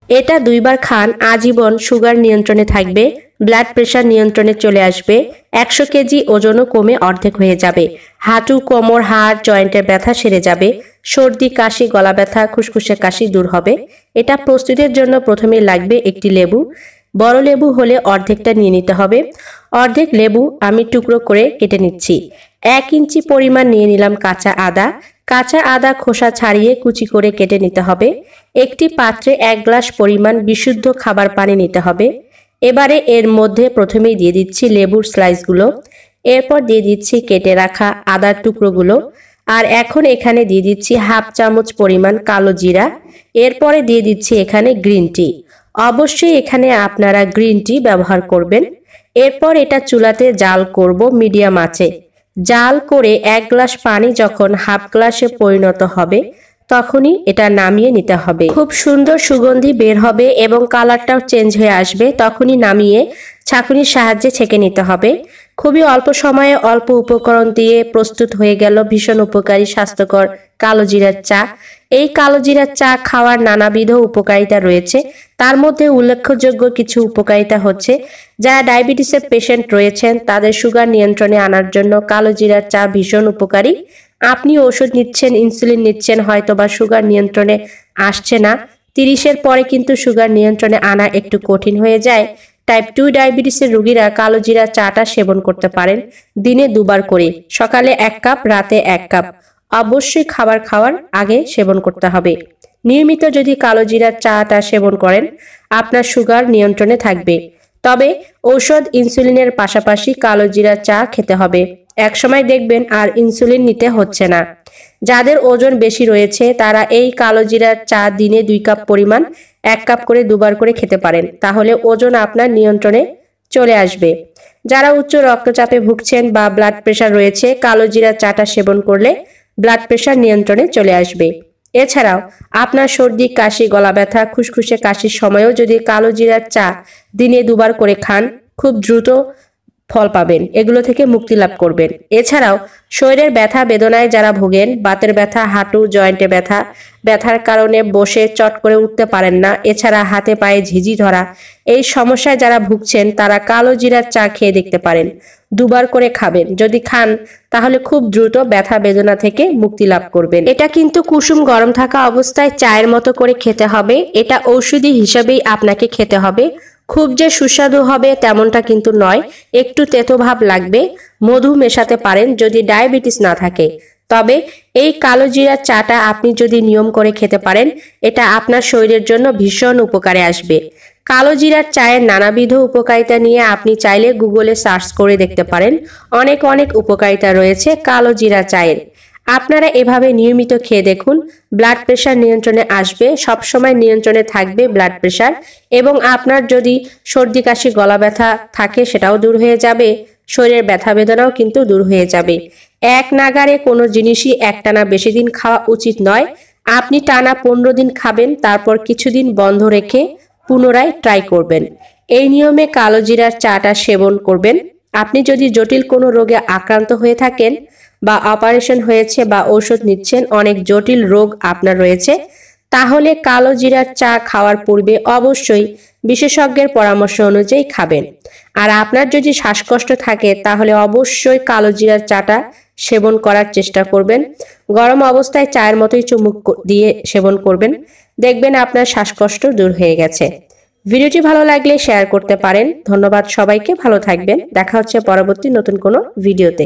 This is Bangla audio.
এটা 2 বার খান, আজীবন সুগার নিয়ন্ত্রণে থাকবে, ব্লাড প্রেশার নিয়ন্ত্রণে চলে আসবে, 100 কেজি ওজনও কমে অর্ধেক হয়ে যাবে, হাঁটু কোমর হাড় জয়েন্টের ব্যথা সেরে যাবে, সর্দি কাশি গলা ব্যথা খুসখুসে কাশি দূর হবে। এটা প্রস্তুতের জন্য প্রথমে লাগবে একটি লেবু। বড় লেবু হলে অর্ধেকটা নিয়ে নিতে হবে। অর্ধেক লেবু আমি টুকরো করে কেটে নিচ্ছি। 1 ইঞ্চি পরিমাণ নিয়ে নিলাম কাঁচা আদা। কাঁচা আদা খোসা ছাড়িয়ে কুচি করে কেটে নিতে হবে। একটি পাত্রে 1 গ্লাস পরিমাণ বিশুদ্ধ খাবার পানি নিতে হবে। এবারে এর মধ্যে প্রথমেই দিয়ে দিচ্ছি লেবুর স্লাইসগুলো, এরপর দিয়ে দিচ্ছি কেটে রাখা আদার টুকরোগুলো, আর এখন এখানে দিয়ে দিচ্ছি 1/2 চামচ পরিমাণ কালো জিরা। এরপরে দিয়ে দিচ্ছি এখানে গ্রিন টি। অবশ্যই এখানে আপনারা গ্রিন টি ব্যবহার করবেন। এরপর এটা চুলাতে জাল করব মিডিয়াম আঁচে। জাল করে 1 গ্লাস পানি যখন 1/2 গ্লাসে পরিণত হবে তখনই এটা নামিয়ে নিতে হবে। খুব সুন্দর সুগন্ধি বের হবে এবং কালারটাও চেঞ্জ হয়ে আসবে। তখনই নামিয়ে ছাঁকুনির সাহায্যে ছেঁকে নিতে হবে। খুবই অল্প সময়ে অল্প উপকরণ দিয়ে প্রস্তুত হয়ে গেল ভীষণ উপকারী স্বাস্থ্যকর কালো জিরার চা। এই কালো জিরার চা খাওয়ার নানাবিধ উপকারিতা রয়েছে। তার মধ্যে উল্লেখযোগ্য কিছু উপকারিতা হচ্ছে, যারা ডায়াবেটিসের পেশেন্ট রয়েছেন তাদের সুগার নিয়ন্ত্রণে আনার জন্য কালো জিরার চা ভীষণ উপকারী। আপনি ওষুধ নিচ্ছেন, ইনসুলিন নিচ্ছেন, হয়তো বা সুগার নিয়ন্ত্রণে আসছে না। 30-এর পরে কিন্তু সুগার নিয়ন্ত্রণে আনা একটু কঠিন হয়ে যায়। টাইপ 2 ডায়াবেটিসের রোগীরা কালো জিরা চাটা সেবন করতে পারেন দিনে 2 বার করে, সকালে 1 কাপ, রাতে 1 কাপ। অবশ্যই খাবার খাওয়ার আগে সেবন করতে হবে। নিয়মিত যদি কালো জিরার চাটা সেবন করেন আপনার সুগার নিয়ন্ত্রণে থাকবে। তবে ঔষধ ইনসুলিনের পাশাপাশি কালো জিরার চা খেতে হবে। একসময় দেখবেন আর ইনসুলিন নিতে হচ্ছে না। যাদের ওজন বেশি রয়েছে তারা এই কালো জিরার চা দিনে 2 কাপ পরিমাণ 1 কাপ করে 2 বার করে খেতে পারেন, তাহলে ওজন আপনার নিয়ন্ত্রণে চলে আসবে। যারা উচ্চ রক্তচাপে ভুগছেন বা ব্লাড প্রেশার রয়েছে, কালো জিরার চাটা সেবন করলে ব্লাড প্রেশার নিয়ন্ত্রণে চলে আসবে। এছাড়াও আপনার সর্দি কাশি গলা ব্যথা খুসখুসে কাশির সময়ও যদি কালো জিরার চা দিনে 2 বার করে খান খুব দ্রুত ফল পাবেন, এগুলো থেকে মুক্তি লাভ করবেন। এছাড়াও শরীরের ব্যথা বেদনায় যারা ভোগেন, বাতের ব্যথা হাঁটু জয়েন্টে ব্যথার কারণে বসে চট করে উঠতে পারেন না, এছাড়া হাতে পায়ে ঝিঝি ধরা, এই সমস্যায় যারা ভুগছেন তারা কালো জিরার চা খেয়ে দেখতে পারেন। 2 বার করে খাবেন, যদি খান তাহলে খুব দ্রুত ব্যথা বেদনা থেকে মুক্তি লাভ করবেন। এটা কিন্তু কুসুম গরম থাকা অবস্থায় চায়ের মতো করে খেতে হবে। এটা ঔষধি হিসেবেই আপনাকে খেতে হবে। খুব যে সুস্বাদু হবে তেমনটা কিন্তু নয়, একটু তেতো ভাব লাগবে। মধু মেশাতে পারেন যদি ডায়াবেটিস না থাকে। তবে এই কালো জিরার চাটা আপনি যদি নিয়ম করে খেতে পারেন এটা আপনার শরীরের জন্য ভীষণ উপকারে আসবে। কালো জিরার চায়ের নানাবিধ উপকারিতা নিয়ে আপনি চাইলে গুগলে সার্চ করে দেখতে পারেন। অনেক উপকারিতা রয়েছে কালো জিরা চায়ের। আপনারা এভাবে নিয়মিত খেয়ে দেখুন, ব্লাড প্রেশার নিয়ন্ত্রণে আসবে, সবসময় নিয়ন্ত্রণে থাকবে ব্লাড প্রেশার। এবং আপনার যদি সর্দি কাশি গলা ব্যথা থাকে সেটাও দূর হয়ে যাবে, শরীরের ব্যথা বেদনাও কিন্তু দূর হয়ে যাবে। এক নাগারে কোনো জিনিসই একটানা বেশি দিন খাওয়া উচিত নয়। আপনি টানা 15 দিন খাবেন, তারপর কিছুদিন বন্ধ রেখে পুনরায় ট্রাই করবেন। এই নিয়মে কালো জিরার চাটা সেবন করবেন। আপনি যদি জটিল কোনো রোগে আক্রান্ত হয়ে থাকেন বা অপারেশন হয়েছে বা ঔষধ নিচ্ছেন, অনেক জটিল রোগ আপনার রয়েছে, তাহলে কালো জিরার চা খাওয়ার পূর্বে অবশ্যই বিশেষজ্ঞের পরামর্শ অনুযায়ী খাবেন। আর আপনার যদি শ্বাসকষ্ট থাকে তাহলে অবশ্যই কালো জিরার চাটা সেবন করার চেষ্টা করবেন। গরম অবস্থায় চায়ের মতোই চুমুক দিয়ে সেবন করবেন, দেখবেন আপনার শ্বাসকষ্ট দূর হয়ে গেছে। ভিডিওটি ভালো লাগলে শেয়ার করতে পারেন। ধন্যবাদ সবাইকে, ভালো থাকবেন। দেখা হচ্ছে পরবর্তী নতুন কোনো ভিডিওতে।